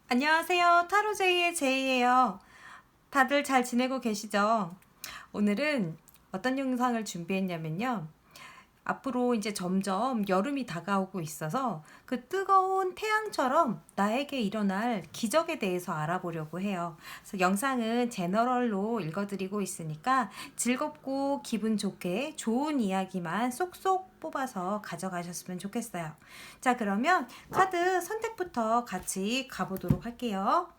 안녕하세요. 타로제이의 제이예요. 다들 잘 지내고 계시죠? 오늘은 어떤 영상을 준비했냐면요. 앞으로 이제 점점 여름이 다가오고 있어서 그 뜨거운 태양처럼 나에게 일어날 기적에 대해서 알아보려고 해요. 그래서 영상은 제너럴로 읽어드리고 있으니까 즐겁고 기분 좋게 좋은 이야기만 쏙쏙 뽑아서 가져가셨으면 좋겠어요. 자, 그러면 카드 선택부터 같이 가보도록 할게요.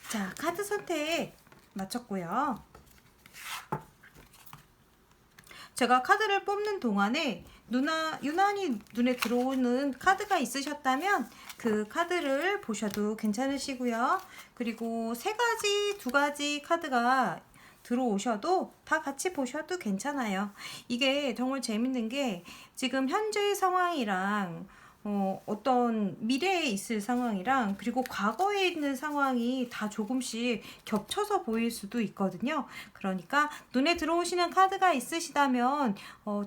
자, 카드 선택 마쳤고요. 제가 카드를 뽑는 동안에 유난히 눈에 들어오는 카드가 있으셨다면 그 카드를 보셔도 괜찮으시고요. 그리고 두 가지 카드가 들어오셔도 다 같이 보셔도 괜찮아요. 이게 정말 재밌는 게 지금 현재의 상황이랑 어떤 미래에 있을 상황이랑 그리고 과거에 있는 상황이 다 조금씩 겹쳐서 보일 수도 있거든요. 그러니까 눈에 들어오시는 카드가 있으시다면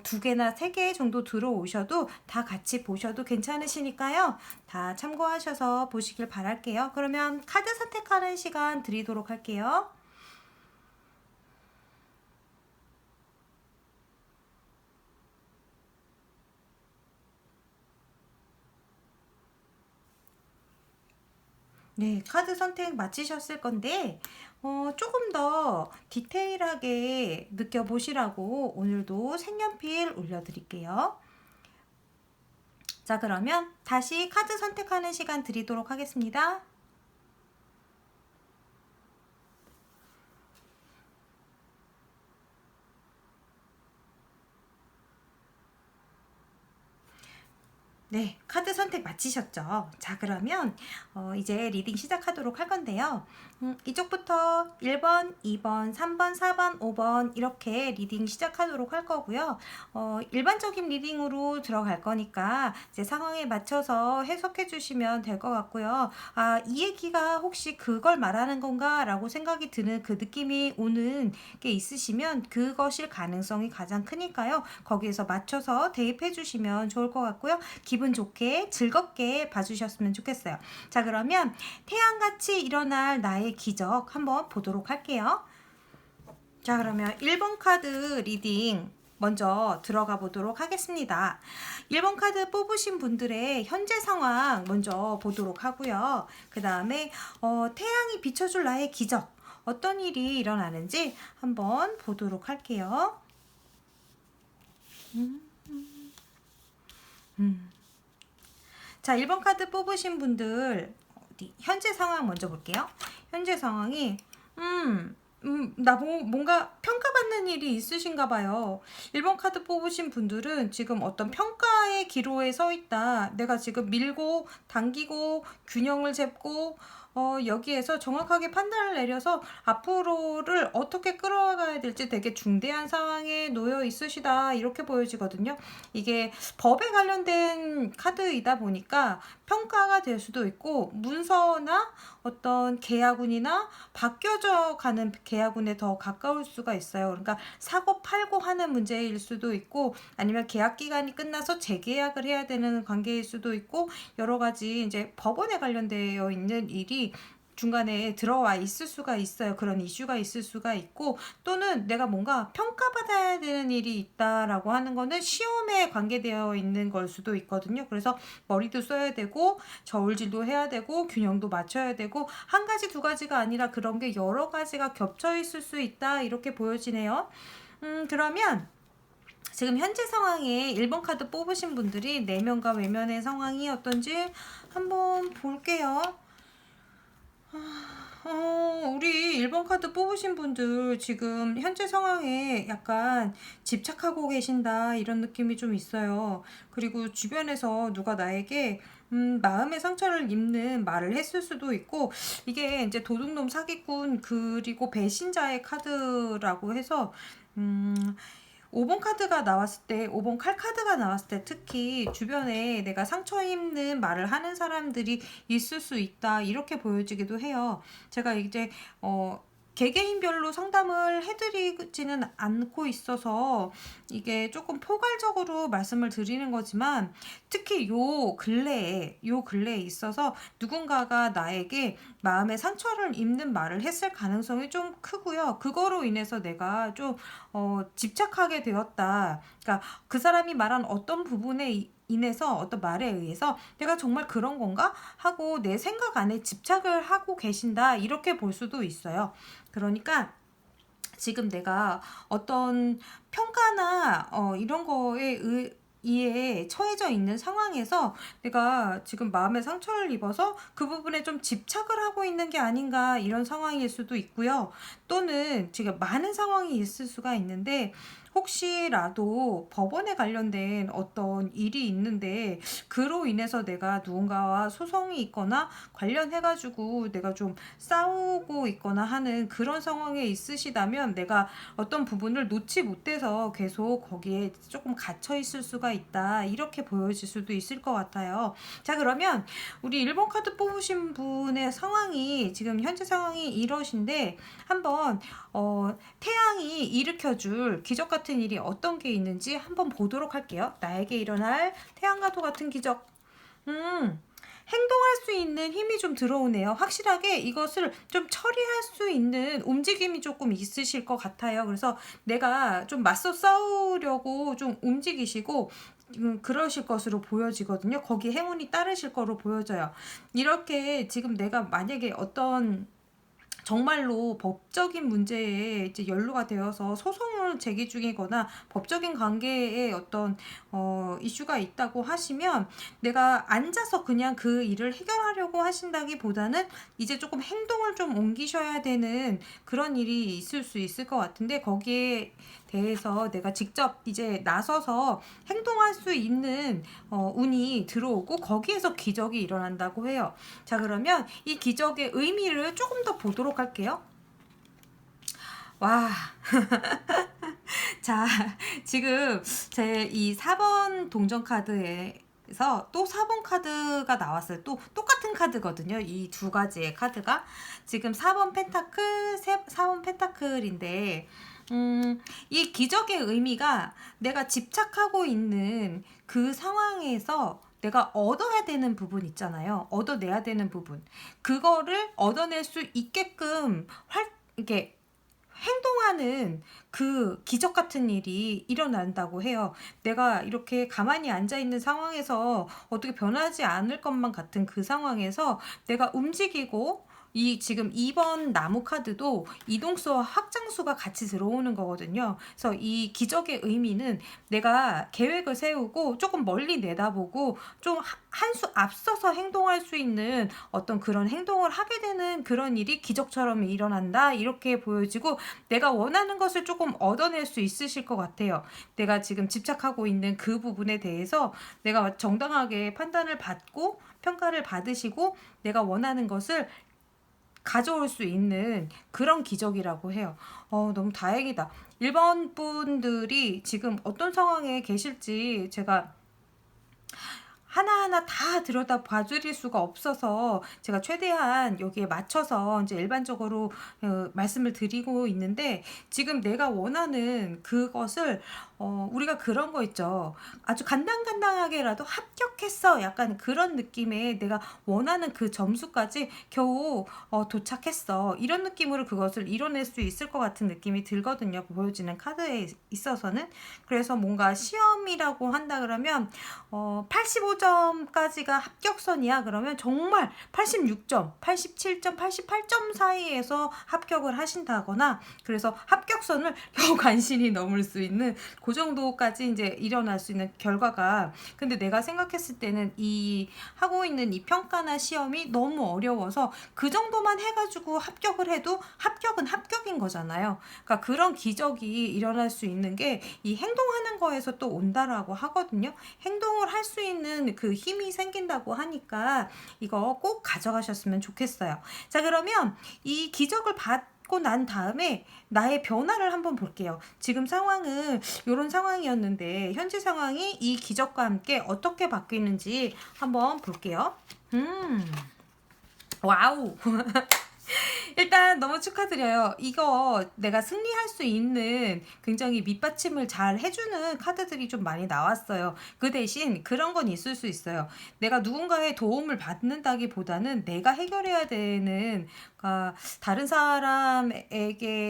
두 개나 세 개 정도 들어오셔도 다 같이 보셔도 괜찮으시니까요. 다 참고하셔서 보시길 바랄게요. 그러면 카드 선택하는 시간 드리도록 할게요. 네, 카드 선택 마치셨을 건데, 조금 더 디테일하게 느껴보시라고 오늘도 색연필 올려드릴게요. 자, 그러면 다시 카드 선택하는 시간 드리도록 하겠습니다. 네, 카드 선택 마치셨죠? 자, 그러면 이제 리딩 시작하도록 할 건데요. 이쪽부터 1번, 2번, 3번, 4번, 5번 이렇게 리딩 시작하도록 할 거고요. 일반적인 리딩으로 들어갈 거니까 이제 상황에 맞춰서 해석해 주시면 될 것 같고요. 아, 이 얘기가 혹시 그걸 말하는 건가? 라고 생각이 드는 그 느낌이 오는 게 있으시면 그것일 가능성이 가장 크니까요. 거기에서 맞춰서 대입해 주시면 좋을 것 같고요. 기분 좋게 즐겁게 봐주셨으면 좋겠어요. 자, 그러면 태양같이 일어날 나의 기적 한번 보도록 할게요. 자, 그러면 1번 카드 리딩 먼저 들어가 보도록 하겠습니다. 1번 카드 뽑으신 분들의 현재 상황 먼저 보도록 하고요. 그 다음에 태양이 비춰줄 나의 기적 어떤 일이 일어나는지 한번 보도록 할게요. 자, 1번 카드 뽑으신 분들 현재 상황 먼저 볼게요. 현재 상황이 뭔가 평가받는 일이 있으신가 봐요. 1번 카드 뽑으신 분들은 지금 어떤 평가의 기로에 서 있다. 내가 지금 밀고 당기고 균형을 잡고 여기에서 정확하게 판단을 내려서 앞으로를 어떻게 끌어가야 될지 되게 중대한 상황에 놓여 있으시다 이렇게 보여지거든요. 이게 법에 관련된 카드이다 보니까 평가가 될 수도 있고 문서나 어떤 계약운이나 바뀌어져 가는 계약운에 더 가까울 수가 있어요. 그러니까 사고 팔고 하는 문제일 수도 있고 아니면 계약 기간이 끝나서 재계약을 해야 되는 관계일 수도 있고 여러 가지 이제 법원에 관련되어 있는 일이 중간에 들어와 있을 수가 있어요. 그런 이슈가 있을 수가 있고 또는 내가 뭔가 평가받아야 되는 일이 있다라고 하는 거는 시험에 관계되어 있는 걸 수도 있거든요. 그래서 머리도 써야 되고 저울질도 해야 되고 균형도 맞춰야 되고 한 가지 두 가지가 아니라 그런 게 여러 가지가 겹쳐 있을 수 있다 이렇게 보여지네요. 그러면 지금 현재 상황에 1번 카드 뽑으신 분들이 내면과 외면의 상황이 어떤지 한번 볼게요. 우리 1번 카드 뽑으신 분들 지금 현재 상황에 약간 집착하고 계신다 이런 느낌이 좀 있어요. 그리고 주변에서 누가 나에게 마음의 상처를 입는 말을 했을 수도 있고 이게 이제 도둑놈 사기꾼 그리고 배신자의 카드라고 해서 5번 카드가 나왔을 때, 5번 칼 카드가 나왔을 때 특히 주변에 내가 상처 입는 말을 하는 사람들이 있을 수 있다 이렇게 보여지기도 해요. 제가 이제 개개인별로 상담을 해드리지는 않고 있어서 이게 조금 포괄적으로 말씀을 드리는 거지만 특히 요 근래에 있어서 누군가가 나에게 마음의 상처를 입는 말을 했을 가능성이 좀 크고요. 그거로 인해서 내가 좀 집착하게 되었다. 그러니까 그 사람이 말한 어떤 부분에 인해서 어떤 말에 의해서 내가 정말 그런 건가 하고 내 생각 안에 집착을 하고 계신다 이렇게 볼 수도 있어요. 그러니까 지금 내가 어떤 평가나 이런 거에 이에 처해져 있는 상황에서 내가 지금 마음의 상처를 입어서 그 부분에 좀 집착을 하고 있는 게 아닌가 이런 상황일 수도 있고요. 또는 지금 많은 상황이 있을 수가 있는데 혹시라도 법원에 관련된 어떤 일이 있는데 그로 인해서 내가 누군가와 소송이 있거나 관련해가지고 내가 좀 싸우고 있거나 하는 그런 상황에 있으시다면 내가 어떤 부분을 놓지 못해서 계속 거기에 조금 갇혀 있을 수가 있다 이렇게 보여질 수도 있을 것 같아요. 자, 그러면 우리 1번 카드 뽑으신 분의 상황이 지금 현재 상황이 이러신데 한번 태양이 일으켜줄 기적 같은 일이 어떤 게 있는지 한번 보도록 할게요. 나에게 일어날 태양과도 같은 기적. 행동할 수 있는 힘이 좀 들어오네요. 확실하게 이것을 좀 처리할 수 있는 움직임이 조금 있으실 것 같아요. 그래서 내가 좀 맞서 싸우려고 좀 움직이시고 그러실 것으로 보여지거든요. 거기에 행운이 따르실 거로 보여져요. 이렇게 지금 내가 만약에 어떤 정말로 법적인 문제에 이제 연루가 되어서 소송을 제기 중이거나 법적인 관계에 어떤 이슈가 있다고 하시면 내가 앉아서 그냥 그 일을 해결하려고 하신다기보다는 이제 조금 행동을 좀 옮기셔야 되는 그런 일이 있을 수 있을 것 같은데, 거기에 대해서 내가 직접 이제 나서서 행동할 수 있는 운이 들어오고 거기에서 기적이 일어난다고 해요. 자, 그러면 이 기적의 의미를 조금 더 보도록 할게요. 와. 자, 지금 제 이 4번 동전 카드에서 또 4번 카드가 나왔어요. 또 똑같은 카드거든요. 이 두 가지의 카드가 지금 4번 펜타클, 4번 펜타클인데, 이 기적의 의미가 내가 집착하고 있는 그 상황에서 내가 얻어야 되는 부분 있잖아요. 얻어내야 되는 부분. 그거를 얻어낼 수 있게끔 이렇게 행동하는 그 기적 같은 일이 일어난다고 해요. 내가 이렇게 가만히 앉아 있는 상황에서 어떻게 변하지 않을 것만 같은 그 상황에서 내가 움직이고, 이 지금 2번 나무 카드도 이동수와 확장수가 같이 들어오는 거거든요. 그래서 이 기적의 의미는 내가 계획을 세우고 조금 멀리 내다보고 좀 한 수 앞서서 행동할 수 있는 어떤 그런 행동을 하게 되는 그런 일이 기적처럼 일어난다, 이렇게 보여지고, 내가 원하는 것을 조금 얻어낼 수 있으실 것 같아요. 내가 지금 집착하고 있는 그 부분에 대해서 내가 정당하게 판단을 받고 평가를 받으시고 내가 원하는 것을 가져올 수 있는 그런 기적이라고 해요. 너무 다행이다. 1번 분들이 지금 어떤 상황에 계실지 제가 하나하나 다 들여다 봐드릴 수가 없어서 제가 최대한 여기에 맞춰서 이제 일반적으로 말씀을 드리고 있는데, 지금 내가 원하는 그것을 우리가 그런 거 있죠. 아주 간당간당하게라도 합격했어, 약간 그런 느낌의 내가 원하는 그 점수까지 겨우 도착했어, 이런 느낌으로 그것을 이뤄낼 수 있을 것 같은 느낌이 들거든요. 보여지는 카드에 있어서는. 그래서 뭔가 시험이라고 한다 그러면 85점까지가 합격선이야 그러면 정말 86점, 87점, 88점 사이에서 합격을 하신다거나, 그래서 합격선을 겨우 간신히 넘을 수 있는 그 정도까지 이제 일어날 수 있는 결과가. 근데 내가 생각했을 때는 이 하고 있는 이 평가나 시험이 너무 어려워서 그 정도만 해가지고 합격을 해도 합격은 합격인 거잖아요. 그러니까 그런 기적이 일어날 수 있는 게 이 행동하는 거에서 또 온다라고 하거든요. 행동을 할 수 있는 그 힘이 생긴다고 하니까 이거 꼭 가져가셨으면 좋겠어요. 자, 그러면 이 기적을 받고 난 다음에 나의 변화를 한번 볼게요. 지금 상황은 이런 상황이었는데 현재 상황이 이 기적과 함께 어떻게 바뀌는지 한번 볼게요. 와우. 일단 너무 축하드려요. 이거 내가 승리할 수 있는 굉장히 밑받침을 잘 해주는 카드들이 좀 많이 나왔어요. 그 대신 그런 건 있을 수 있어요. 내가 누군가의 도움을 받는다기보다는 내가 해결해야 되는, 다른 사람에게서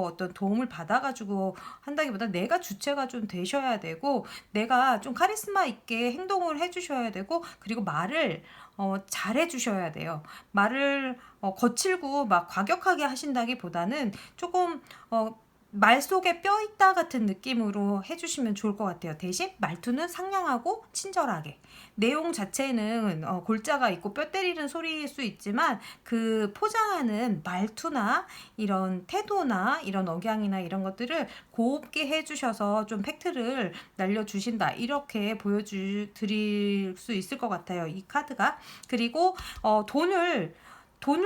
어떤 도움을 받아가지고 한다기보다 내가 주체가 좀 되셔야 되고, 내가 좀 카리스마 있게 행동을 해주셔야 되고, 그리고 말을 잘 해주셔야 돼요. 말을 거칠고 막 과격하게 하신다기보다는 조금 말 속에 뼈 있다 같은 느낌으로 해주시면 좋을 것 같아요. 대신 말투는 상냥하고 친절하게. 내용 자체는 골자가 있고 뼈 때리는 소리일 수 있지만 그 포장하는 말투나 이런 태도나 이런 억양이나 이런 것들을 곱게 해주셔서 좀 팩트를 날려주신다, 이렇게 보여드릴 수 있을 것 같아요, 이 카드가. 그리고 돈을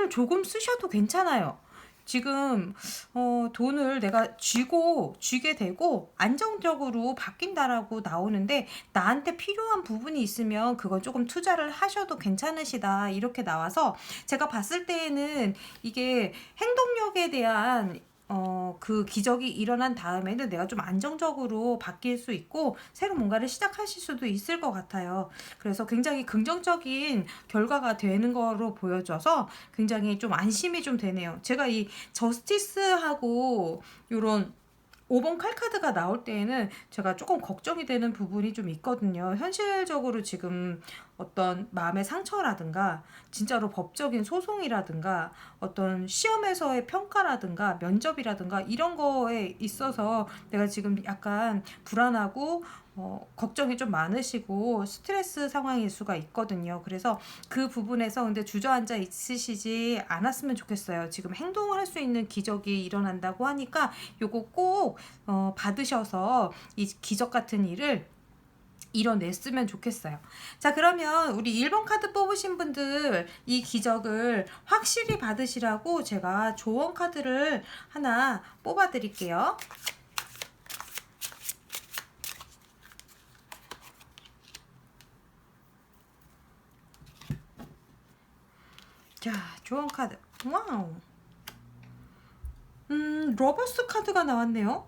조금 쓰셔도 괜찮아요. 지금 돈을 내가 쥐게 되고 안정적으로 바뀐다라고 나오는데, 나한테 필요한 부분이 있으면 그걸 조금 투자를 하셔도 괜찮으시다, 이렇게 나와서 제가 봤을 때에는 이게 행동력에 대한 그 기적이 일어난 다음에는 내가 좀 안정적으로 바뀔 수 있고 새로 뭔가를 시작하실 수도 있을 것 같아요. 그래서 굉장히 긍정적인 결과가 되는 거로 보여져서 굉장히 좀 안심이 좀 되네요. 제가 이 저스티스하고 요런 5번 칼카드가 나올 때에는 제가 조금 걱정이 되는 부분이 좀 있거든요. 현실적으로 지금 어떤 마음의 상처라든가 진짜로 법적인 소송이라든가 어떤 시험에서의 평가라든가 면접이라든가 이런 거에 있어서 내가 지금 약간 불안하고 걱정이 좀 많으시고 스트레스 상황일 수가 있거든요. 그래서 그 부분에서 근데 주저앉아 있으시지 않았으면 좋겠어요. 지금 행동을 할 수 있는 기적이 일어난다고 하니까 요거 꼭 받으셔서 이 기적 같은 일을 이뤄냈으면 좋겠어요. 자, 그러면 우리 1번 카드 뽑으신 분들 이 기적을 확실히 받으시라고 제가 조언 카드를 하나 뽑아 드릴게요. 자, 조언 카드. 와우. 러버스 카드가 나왔네요.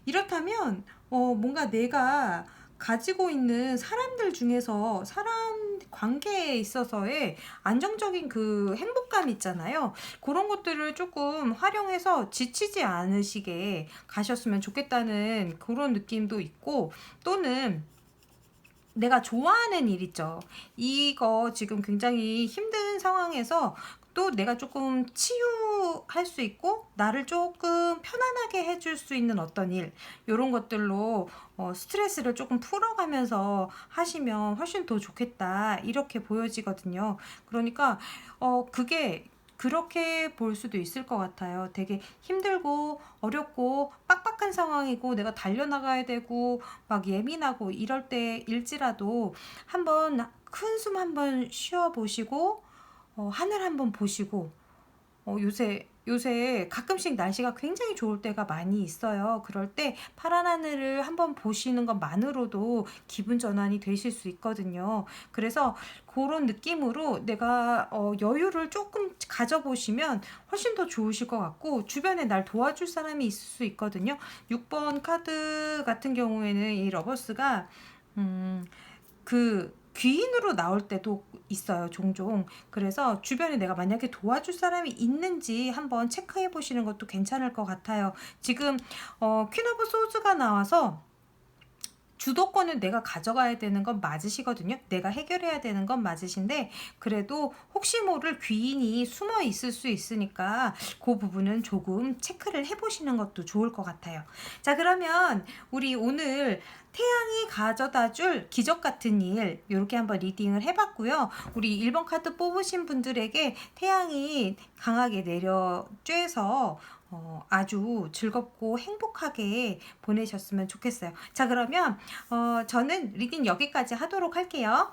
이렇다면 뭔가 내가 가지고 있는 사람들 중에서 사람 관계에 있어서의 안정적인 그 행복감 있잖아요. 그런 것들을 조금 활용해서 지치지 않으시게 가셨으면 좋겠다는 그런 느낌도 있고, 또는 내가 좋아하는 일 있죠. 이거 지금 굉장히 힘든 상황에서 또 내가 조금 치유할 수 있고 나를 조금 편안하게 해줄 수 있는 어떤 일, 이런 것들로 스트레스를 조금 풀어가면서 하시면 훨씬 더 좋겠다, 이렇게 보여지거든요. 그러니까 그게 그렇게 볼 수도 있을 것 같아요. 되게 힘들고 어렵고 빡빡한 상황이고 내가 달려나가야 되고 막 예민하고 이럴 때일지라도 한번 큰 숨 한번 쉬어 보시고 하늘 한번 보시고, 요새 가끔씩 날씨가 굉장히 좋을 때가 많이 있어요. 그럴 때 파란 하늘을 한번 보시는 것만으로도 기분 전환이 되실 수 있거든요. 그래서 그런 느낌으로 내가 여유를 조금 가져보시면 훨씬 더 좋으실 것 같고, 주변에 날 도와줄 사람이 있을 수 있거든요. 6번 카드 같은 경우에는 이 러버스가 그 귀인으로 나올 때도 있어요, 종종. 그래서 주변에 내가 만약에 도와줄 사람이 있는지 한번 체크해 보시는 것도 괜찮을 것 같아요. 지금 퀸 오브 소즈가 나와서 주도권은 내가 가져가야 되는 건 맞으시거든요. 내가 해결해야 되는 건 맞으신데, 그래도 혹시 모를 귀인이 숨어 있을 수 있으니까 그 부분은 조금 체크를 해보시는 것도 좋을 것 같아요. 자, 그러면 우리 오늘 태양이 가져다 줄 기적 같은 일, 이렇게 한번 리딩을 해봤고요. 우리 1번 카드 뽑으신 분들에게 태양이 강하게 내려쬐서 아주 즐겁고 행복하게 보내셨으면 좋겠어요. 자, 그러면 저는 리딩 여기까지 하도록 할게요.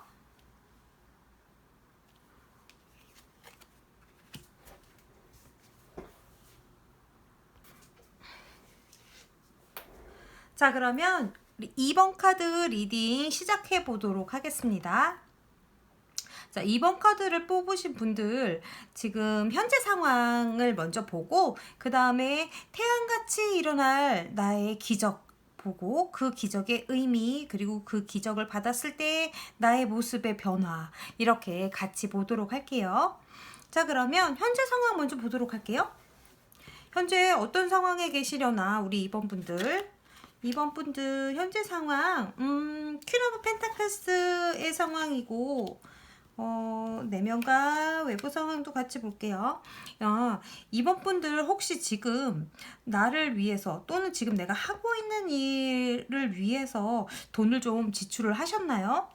자, 그러면 2번 카드 리딩 시작해 보도록 하겠습니다. 자, 2번 카드를 뽑으신 분들 지금 현재 상황을 먼저 보고, 그 다음에 태양같이 일어날 나의 기적 보고 그 기적의 의미, 그리고 그 기적을 받았을 때 나의 모습의 변화, 이렇게 같이 보도록 할게요. 자, 그러면 현재 상황 먼저 보도록 할게요. 현재 어떤 상황에 계시려나 우리 2번 분들. 2번 분들 현재 상황 퀸 오브 펜타클스의 상황이고, 내면과 외부 상황도 같이 볼게요. 이번 분들 혹시 지금 나를 위해서 또는 지금 내가 하고 있는 일을 위해서 돈을 좀 지출을 하셨나요?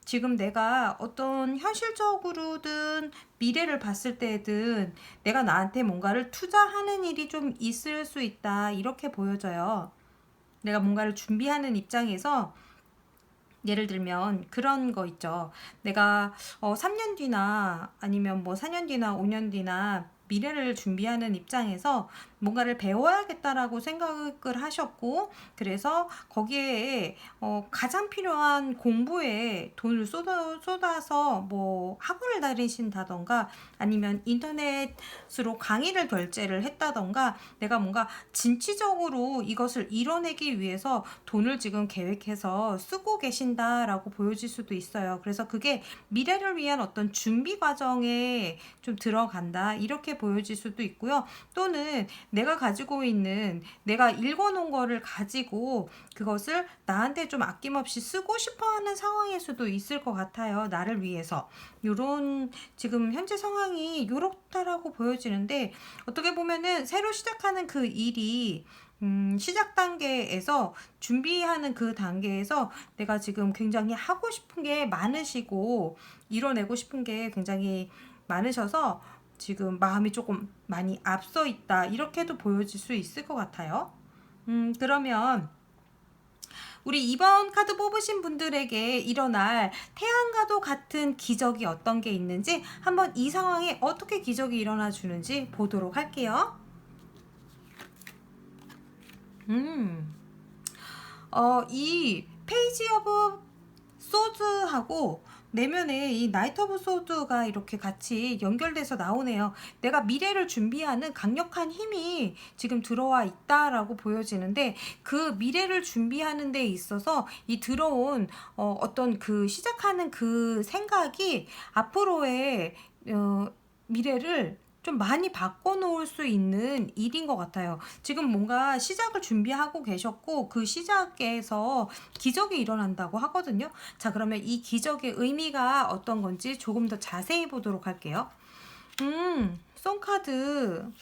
지금 내가 어떤 현실적으로든 미래를 봤을 때든 내가 나한테 뭔가를 투자하는 일이 좀 있을 수 있다, 이렇게 보여져요. 내가 뭔가를 준비하는 입장에서 예를 들면 그런 거 있죠. 내가 3년 뒤나 아니면 뭐 4년 뒤나 5년 뒤나 미래를 준비하는 입장에서 뭔가를 배워야겠다라고 생각을 하셨고, 그래서 거기에 가장 필요한 공부에 돈을 쏟아서 뭐 학원을 다니신다던가 아니면 인터넷으로 강의를 결제를 했다던가, 내가 뭔가 진취적으로 이것을 이뤄내기 위해서 돈을 지금 계획해서 쓰고 계신다라고 보여질 수도 있어요. 그래서 그게 미래를 위한 어떤 준비 과정에 좀 들어간다, 이렇게 보여질 수도 있고요. 또는 내가 가지고 있는, 내가 읽어놓은 거를 가지고 그것을 나한테 좀 아낌없이 쓰고 싶어하는 상황일 수도 있을 것 같아요. 나를 위해서. 요런 지금 현재 상황이 요렇다라고 보여지는데, 어떻게 보면은 새로 시작하는 그 일이 시작 단계에서, 준비하는 그 단계에서 내가 지금 굉장히 하고 싶은 게 많으시고 이뤄내고 싶은 게 굉장히 많으셔서 지금 마음이 조금 많이 앞서 있다, 이렇게도 보여질 수 있을 것 같아요. 그러면 우리 이번 카드 뽑으신 분들에게 일어날 태양과도 같은 기적이 어떤 게 있는지, 한번 이 상황에 어떻게 기적이 일어나 주는지 보도록 할게요. 이 페이지 오브 소드하고 내면에 이 나이트 오브 소드가 이렇게 같이 연결돼서 나오네요. 내가 미래를 준비하는 강력한 힘이 지금 들어와 있다라고 보여지는데, 그 미래를 준비하는 데 있어서 이 들어온 어떤 그 시작하는 그 생각이 앞으로의 미래를 좀 많이 바꿔놓을 수 있는 일인 것 같아요. 지금 뭔가 시작을 준비하고 계셨고, 그 시작에서 기적이 일어난다고 하거든요. 자, 그러면 이 기적의 의미가 어떤 건지 조금 더 자세히 보도록 할게요. 썬카드.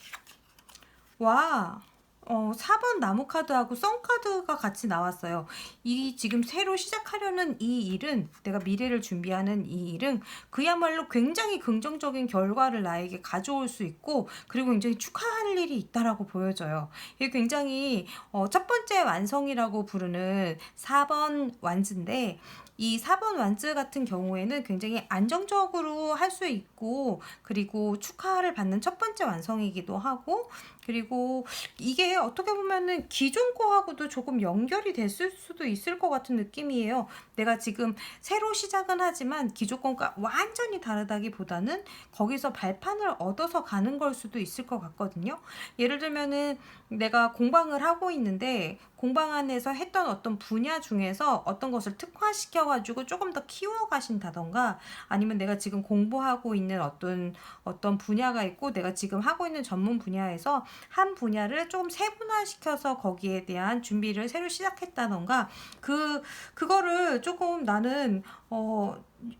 와. 4번 나무 카드하고 썬 카드가 같이 나왔어요. 이 지금 새로 시작하려는 이 일은, 내가 미래를 준비하는 이 일은 그야말로 굉장히 긍정적인 결과를 나에게 가져올 수 있고, 그리고 굉장히 축하할 일이 있다라고 보여져요. 이게 굉장히 첫 번째 완성이라고 부르는 4번 완즈인데, 이 4번 완즈 같은 경우에는 굉장히 안정적으로 할 수 있고, 그리고 축하를 받는 첫 번째 완성이기도 하고, 그리고 이게 어떻게 보면은 기존 거하고도 조금 연결이 됐을 수도 있을 것 같은 느낌이에요. 내가 지금 새로 시작은 하지만 기존 거가 완전히 다르다기보다는 거기서 발판을 얻어서 가는 걸 수도 있을 것 같거든요. 예를 들면은 내가 공방을 하고 있는데, 공방 안에서 했던 어떤 분야 중에서 어떤 것을 특화시켜가지고 조금 더 키워가신다던가, 아니면 내가 지금 공부하고 있는 어떤 분야가 있고, 내가 지금 하고 있는 전문 분야에서 한 분야를 조금 세분화시켜서 거기에 대한 준비를 새로 시작했다던가, 그거를 조금 나는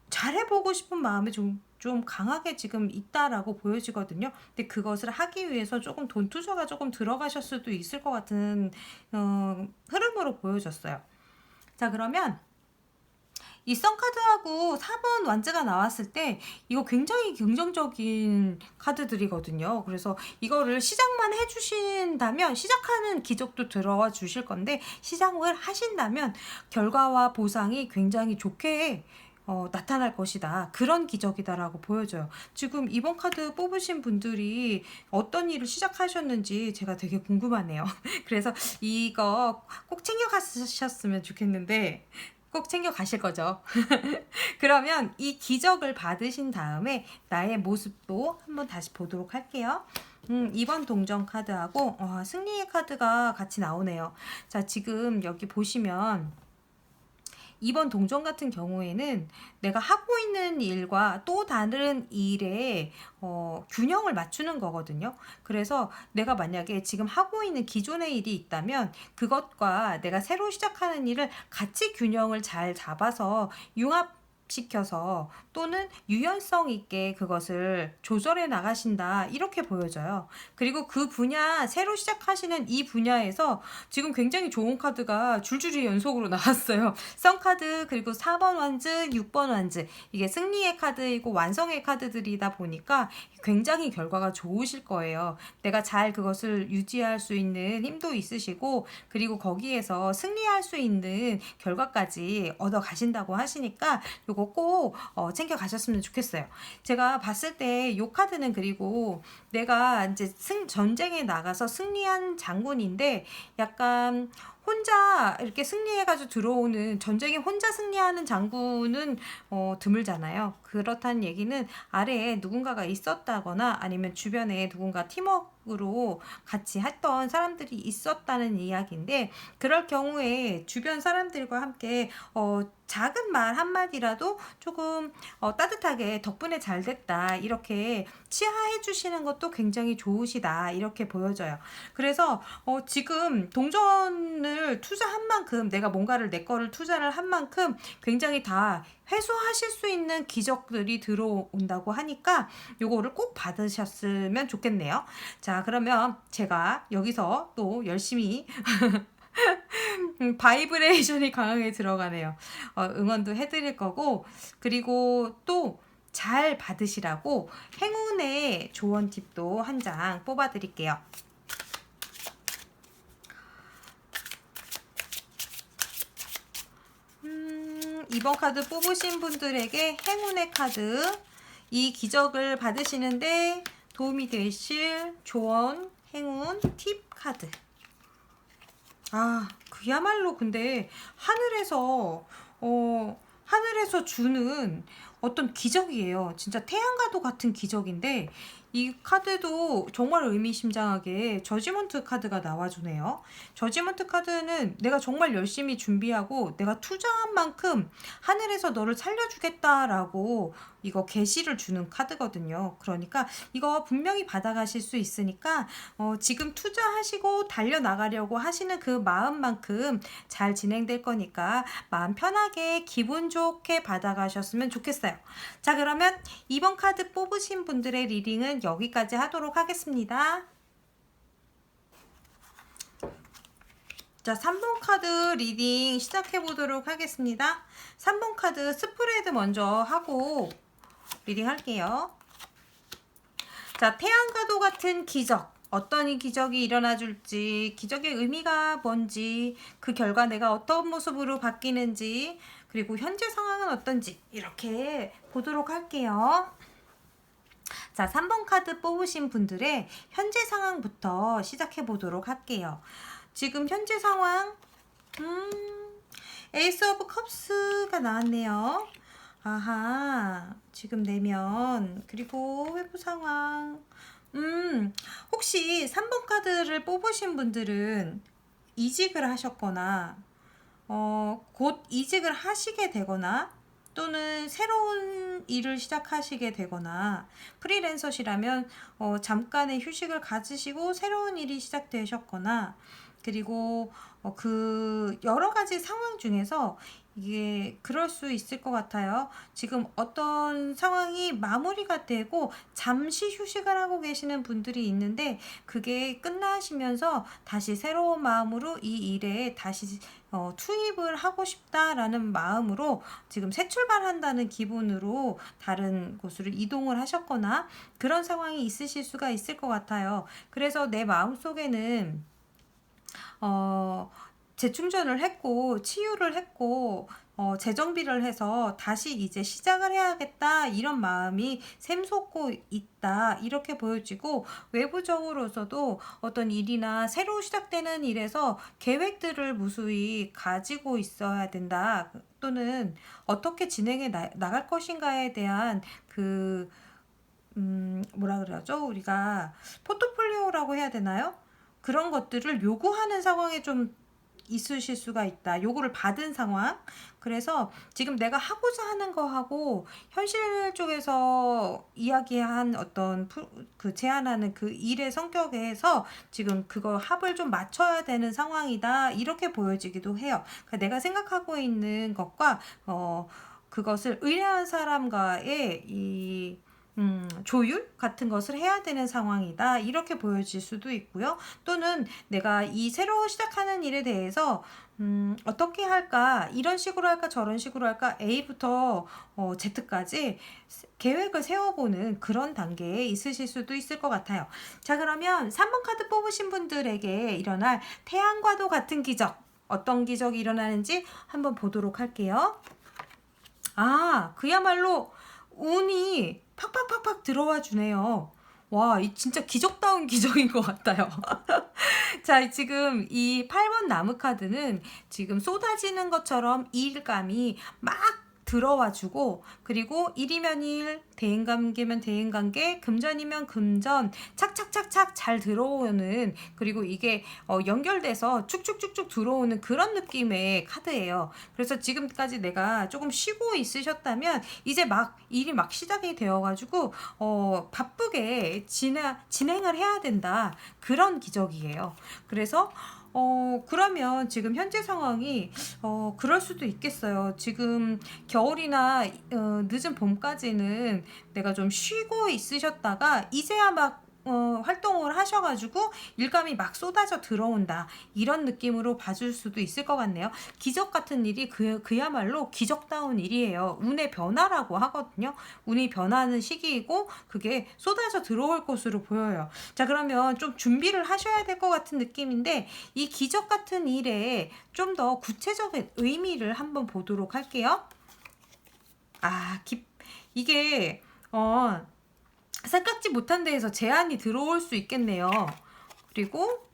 잘해보고 싶은 마음이 좀 강하게 지금 있다라고 보여지거든요. 근데 그것을 하기 위해서 조금 돈 투자가 조금 들어가실 수도 있을 것 같은 흐름으로 보여졌어요. 자, 그러면 이 썬카드하고 4번 완즈가 나왔을 때 이거 굉장히 긍정적인 카드들이거든요. 그래서 이거를 시작만 해주신다면, 시작하는 기적도 들어와 주실 건데, 시작을 하신다면 결과와 보상이 굉장히 좋게 나타날 것이다. 그런 기적이다라고 보여져요. 지금 이번 카드 뽑으신 분들이 어떤 일을 시작하셨는지 제가 되게 궁금하네요. 그래서 이거 꼭 챙겨 가셨으면 좋겠는데, 꼭 챙겨 가실 거죠. 그러면 이 기적을 받으신 다음에 나의 모습도 한번 다시 보도록 할게요. 2번 동전 카드하고 승리의 카드가 같이 나오네요. 자, 지금 여기 보시면 2번 동전 같은 경우에는 내가 하고 있는 일과 또 다른 일에 균형을 맞추는 거거든요. 그래서 내가 만약에 지금 하고 있는 기존의 일이 있다면 그것과 내가 새로 시작하는 일을 같이 균형을 잘 잡아서 융합시켜서, 또는 유연성 있게 그것을 조절해 나가신다, 이렇게 보여져요. 그리고 그 분야, 새로 시작하시는 이 분야에서 지금 굉장히 좋은 카드가 줄줄이 연속으로 나왔어요. 썬카드, 그리고 4번 완즈, 6번 완즈, 이게 승리의 카드이고 완성의 카드들이다 보니까 굉장히 결과가 좋으실 거예요. 내가 잘 그것을 유지할 수 있는 힘도 있으시고, 그리고 거기에서 승리할 수 있는 결과까지 얻어 가신다고 하시니까 요거 꼭 챙겨 가셨으면 좋겠어요. 제가 봤을 때 이 카드는, 그리고 내가 이제 전쟁에 나가서 승리한 장군인데, 약간 혼자 이렇게 승리해가지고 들어오는, 전쟁에 혼자 승리하는 장군은 드물잖아요. 그렇다는 얘기는 아래에 누군가가 있었다거나 아니면 주변에 누군가 팀워크로 같이 했던 사람들이 있었다는 이야기인데, 그럴 경우에 주변 사람들과 함께 작은 말 한마디라도 조금 따뜻하게 덕분에 잘 됐다 이렇게 치하해 주시는 것도 굉장히 좋으시다 이렇게 보여져요. 그래서 지금 동전을 투자한 만큼, 내가 뭔가를 내 거를 투자를 한 만큼 굉장히 다 회수하실 수 있는 기적들이 들어온다고 하니까 요거를 꼭 받으셨으면 좋겠네요. 자, 그러면 제가 여기서 또 열심히 바이브레이션이 강하게 들어가네요. 응원도 해드릴 거고, 그리고 또 잘 받으시라고 행운의 조언 팁도 한 장 뽑아 드릴게요. 이번 카드 뽑으신 분들에게 행운의 카드, 이 기적을 받으시는데 도움이 되실 조언, 행운, 팁 카드. 그야말로 근데 하늘에서 주는 어떤 기적이에요. 진짜 태양과도 같은 기적인데, 이 카드도 정말 의미심장하게 저지먼트 카드가 나와주네요. 저지먼트 카드는 내가 정말 열심히 준비하고 내가 투자한 만큼 하늘에서 너를 살려주겠다라고 이거 계시를 주는 카드거든요. 그러니까 이거 분명히 받아가실 수 있으니까 지금 투자하시고 달려나가려고 하시는 그 마음만큼 잘 진행될 거니까 마음 편하게 기분 좋게 받아가셨으면 좋겠어요. 자, 그러면 이번 카드 뽑으신 분들의 리딩은 여기까지 하도록 하겠습니다. 자, 3번 카드 리딩 시작해 보도록 하겠습니다. 3번 카드 스프레드 먼저 하고 리딩 할게요. 자, 태양과도 같은 기적. 어떤 기적이 일어나 줄지, 기적의 의미가 뭔지, 그 결과 내가 어떤 모습으로 바뀌는지, 그리고 현재 상황은 어떤지 이렇게 보도록 할게요. 자, 3번 카드 뽑으신 분들의 현재 상황부터 시작해 보도록 할게요. 지금 현재 상황, 에이스 오브 컵스가 나왔네요. 아하, 지금 내면, 그리고 회부 상황. 혹시 3번 카드를 뽑으신 분들은 이직을 하셨거나, 곧 이직을 하시게 되거나, 또는 새로운 일을 시작하시게 되거나, 프리랜서시라면 잠깐의 휴식을 가지시고 새로운 일이 시작되셨거나, 그리고 그 여러 가지 상황 중에서 이게 그럴 수 있을 것 같아요. 지금 어떤 상황이 마무리가 되고 잠시 휴식을 하고 계시는 분들이 있는데, 그게 끝나시면서 다시 새로운 마음으로 이 일에 다시 투입을 하고 싶다라는 마음으로 지금 새 출발한다는 기분으로 다른 곳으로 이동을 하셨거나 그런 상황이 있으실 수가 있을 것 같아요. 그래서 내 마음속에는 재충전을 했고 치유를 했고 재정비를 해서 다시 이제 시작을 해야겠다 이런 마음이 샘솟고 있다 이렇게 보여지고, 외부적으로서도 어떤 일이나 새로 시작되는 일에서 계획들을 무수히 가지고 있어야 된다, 또는 어떻게 진행해 나갈 것인가에 대한 뭐라 그러죠? 우리가 포트폴리오라고 해야 되나요? 그런 것들을 요구하는 상황에 좀 있으실 수가 있다. 요구를 받은 상황. 그래서 지금 내가 하고자 하는 거하고 현실 쪽에서 이야기한 어떤 그 제안하는 그 일의 성격에서 지금 그거 합을 좀 맞춰야 되는 상황이다. 이렇게 보여지기도 해요. 그러니까 내가 생각하고 있는 것과 그것을 의뢰한 사람과의 이 조율 같은 것을 해야 되는 상황이다 이렇게 보여질 수도 있고요. 또는 내가 이 새로 시작하는 일에 대해서 어떻게 할까, 이런 식으로 할까 저런 식으로 할까, A부터 Z까지 계획을 세워보는 그런 단계에 있으실 수도 있을 것 같아요. 자, 그러면 3번 카드 뽑으신 분들에게 일어날 태양과도 같은 기적, 어떤 기적이 일어나는지 한번 보도록 할게요. 그야말로 운이 팍팍팍팍 들어와 주네요. 와, 이 진짜 기적다운 기적인 것 같아요. 자, 지금 이 8번 나무 카드는 지금 쏟아지는 것처럼 일감이 막 들어와주고, 그리고 일이면 일, 대인관계면 대인관계, 금전이면 금전, 착착착착 잘 들어오는, 그리고 이게 연결돼서 쭉쭉쭉쭉 들어오는 그런 느낌의 카드예요. 그래서 지금까지 내가 조금 쉬고 있으셨다면 이제 막 일이 막 시작이 되어가지고 바쁘게 진행을 해야 된다, 그런 기적이에요. 그래서 그러면 지금 현재 상황이 그럴 수도 있겠어요. 지금 겨울이나 늦은 봄까지는 내가 좀 쉬고 있으셨다가 이제야 막 활동을 하셔가지고 일감이 막 쏟아져 들어온다, 이런 느낌으로 봐줄 수도 있을 것 같네요. 기적 같은 일이 그야말로 기적다운 일이에요. 운의 변화라고 하거든요. 운이 변하는 시기이고 그게 쏟아져 들어올 것으로 보여요. 자, 그러면 좀 준비를 하셔야 될 것 같은 느낌인데, 이 기적 같은 일에 좀 더 구체적인 의미를 한번 보도록 할게요. 이게 생각지 못한 데에서 제안이 들어올 수 있겠네요. 그리고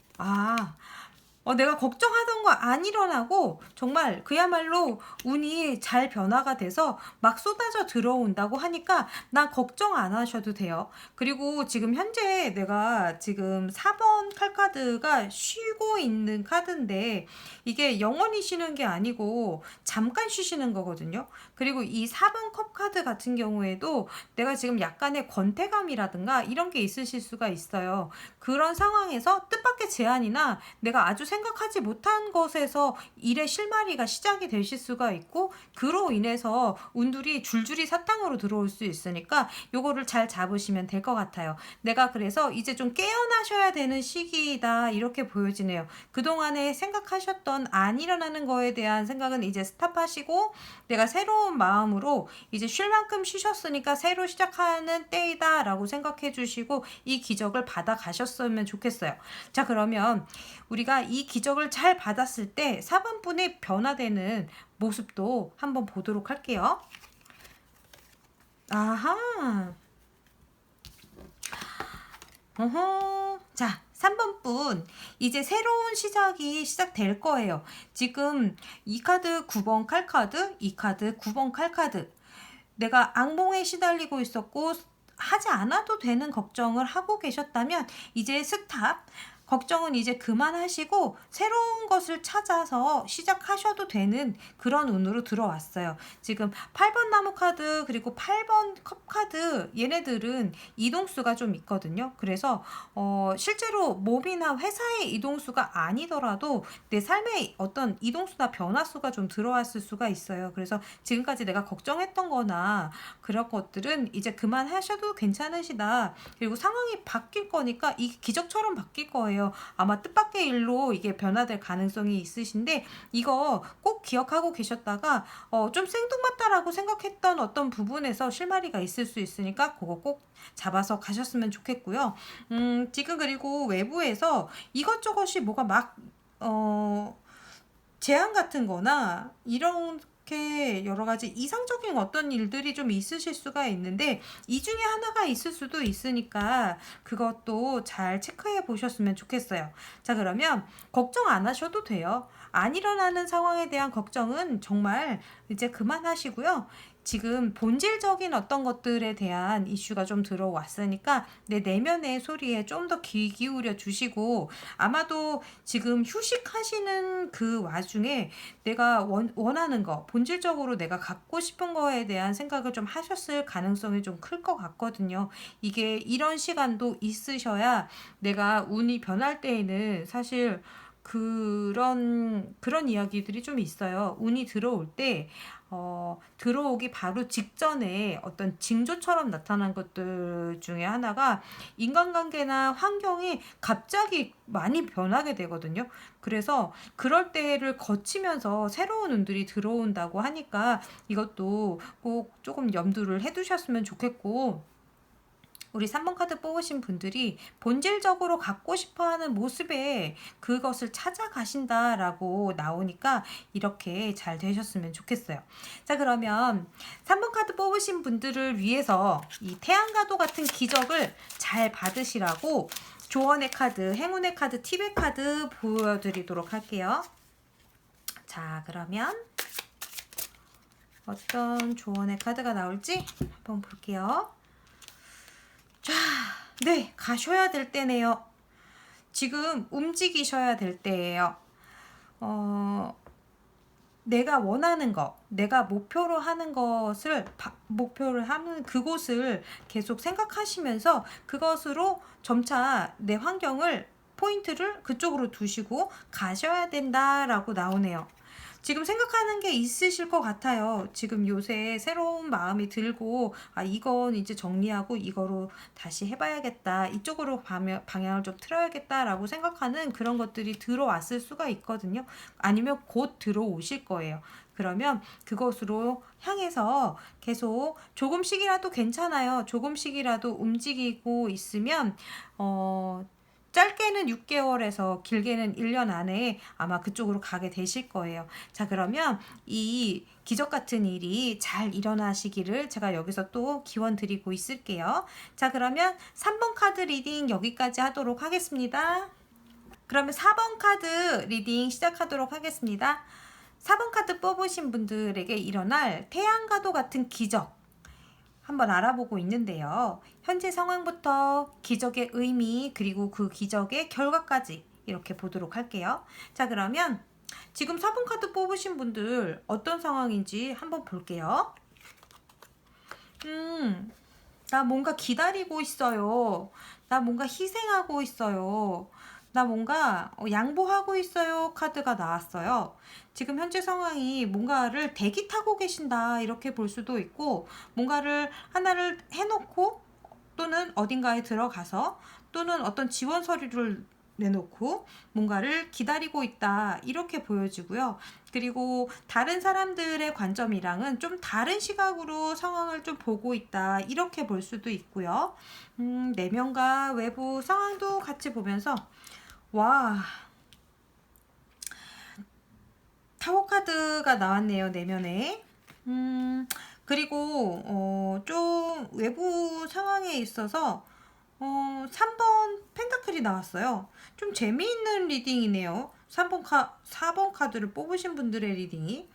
내가 걱정하던 거 안 일어나고 정말 그야말로 운이 잘 변화가 돼서 막 쏟아져 들어온다고 하니까 나 걱정 안 하셔도 돼요. 그리고 지금 현재 내가 지금 4번 칼카드가 쉬고 있는 카드인데, 이게 영원히 쉬는 게 아니고 잠깐 쉬시는 거거든요. 그리고 이 4번 컵 카드 같은 경우에도 내가 지금 약간의 권태감이라든가 이런 게 있으실 수가 있어요. 그런 상황에서 뜻밖의 제안이나 내가 아주 생각하지 못한 것에서 일의 실마리가 시작이 되실 수가 있고, 그로 인해서 운들이 줄줄이 사탕으로 들어올 수 있으니까 요거를 잘 잡으시면 될 것 같아요. 내가 그래서 이제 좀 깨어나셔야 되는 시기이다, 이렇게 보여지네요. 그동안에 생각하셨던 안 일어나는 거에 대한 생각은 이제 스탑하시고, 내가 새로운 마음으로 이제 쉴 만큼 쉬셨으니까 새로 시작하는 때이다 라고 생각해 주시고 이 기적을 받아 가셨으면 좋겠어요. 자, 그러면 우리가 이 기적을 잘 받았을 때 4번 분의 변화되는 모습도 한번 보도록 할게요. 아하. 자, 3번 분, 이제 새로운 시작이 시작될 거예요. 지금 이 카드 9번 칼카드, 이 카드 9번 칼카드. 내가 악몽에 시달리고 있었고 하지 않아도 되는 걱정을 하고 계셨다면 이제 스탑, 걱정은 이제 그만하시고 새로운 것을 찾아서 시작하셔도 되는 그런 운으로 들어왔어요. 지금 8번 나무 카드 그리고 8번 컵 카드, 얘네들은 이동수가 좀 있거든요. 그래서 실제로 몸이나 회사의 이동수가 아니더라도 내 삶에 어떤 이동수나 변화수가 좀 들어왔을 수가 있어요. 그래서 지금까지 내가 걱정했던 거나 그런 것들은 이제 그만하셔도 괜찮으시다. 그리고 상황이 바뀔 거니까 이게 기적처럼 바뀔 거예요. 아마 뜻밖의 일로 이게 변화될 가능성이 있으신데, 이거 꼭 기억하고 계셨다가 좀 생뚱맞다라고 생각했던 어떤 부분에서 실마리가 있을 수 있으니까 그거 꼭 잡아서 가셨으면 좋겠고요. 지금 그리고 외부에서 이것저것이 뭐가 막 제안 같은 거나 이렇게 여러 가지 이상적인 어떤 일들이 좀 있으실 수가 있는데, 이 중에 하나가 있을 수도 있으니까 그것도 잘 체크해 보셨으면 좋겠어요. 자, 그러면 걱정 안 하셔도 돼요. 안 일어나는 상황에 대한 걱정은 정말 이제 그만하시고요. 지금 본질적인 어떤 것들에 대한 이슈가 좀 들어왔으니까 내 내면의 소리에 좀 더 귀 기울여 주시고, 아마도 지금 휴식하시는 그 와중에 내가 원하는 거, 본질적으로 내가 갖고 싶은 거에 대한 생각을 좀 하셨을 가능성이 좀 클 것 같거든요. 이게 이런 시간도 있으셔야 내가 운이 변할 때에는 사실 그런 이야기들이 좀 있어요. 운이 들어올 때 들어오기 바로 직전에 어떤 징조처럼 나타난 것들 중에 하나가 인간관계나 환경이 갑자기 많이 변하게 되거든요. 그래서 그럴 때를 거치면서 새로운 운들이 들어온다고 하니까 이것도 꼭 조금 염두를 해두셨으면 좋겠고, 우리 3번 카드 뽑으신 분들이 본질적으로 갖고 싶어하는 모습에 그것을 찾아가신다라고 나오니까 이렇게 잘 되셨으면 좋겠어요. 자, 그러면 3번 카드 뽑으신 분들을 위해서 이 태양가도 같은 기적을 잘 받으시라고 조언의 카드, 행운의 카드, 팁의 카드 보여드리도록 할게요. 자, 그러면 어떤 조언의 카드가 나올지 한번 볼게요. 자, 네, 가셔야 될 때네요. 지금 움직이셔야 될 때예요. 내가 원하는 거, 내가 목표로 하는 것을, 목표를 하는 그곳을 계속 생각하시면서 그것으로 점차 내 환경을, 포인트를 그쪽으로 두시고 가셔야 된다라고 나오네요. 지금 생각하는 게 있으실 것 같아요. 지금 요새 새로운 마음이 들고, 아, 이건 이제 정리하고 이거로 다시 해봐야겠다. 이쪽으로 방향을 좀 틀어야겠다라고 생각하는 그런 것들이 들어왔을 수가 있거든요. 아니면 곧 들어오실 거예요. 그러면 그것으로 향해서 계속 조금씩이라도 괜찮아요. 조금씩이라도 움직이고 있으면, 짧게는 6개월에서 길게는 1년 안에 아마 그쪽으로 가게 되실 거예요. 자, 그러면 이 기적 같은 일이 잘 일어나시기를 제가 여기서 또 기원 드리고 있을게요. 자, 그러면 3번 카드 리딩 여기까지 하도록 하겠습니다. 그러면 4번 카드 리딩 시작하도록 하겠습니다. 4번 카드 뽑으신 분들에게 일어날 태양과도 같은 기적 한번 알아보고 있는데요. 현재 상황부터 기적의 의미, 그리고 그 기적의 결과까지 이렇게 보도록 할게요. 자, 그러면 지금 4번 카드 뽑으신 분들 어떤 상황인지 한번 볼게요. 나 뭔가 기다리고 있어요. 나 뭔가 희생하고 있어요. 나 뭔가 양보하고 있어요 카드가 나왔어요. 지금 현재 상황이 뭔가를 대기 타고 계신다 이렇게 볼 수도 있고, 뭔가를 하나를 해놓고 또는 어딘가에 들어가서 또는 어떤 지원 서류를 내놓고 뭔가를 기다리고 있다 이렇게 보여지고요. 그리고 다른 사람들의 관점이랑은 좀 다른 시각으로 상황을 좀 보고 있다 이렇게 볼 수도 있고요. 내면과 외부 상황도 같이 보면서, 와, 타워 카드가 나왔네요, 내면에. 그리고 좀 외부 상황에 있어서 3번 펜타클이 나왔어요. 좀 재미있는 리딩이네요. 4번 카드를 뽑으신 분들의 리딩이.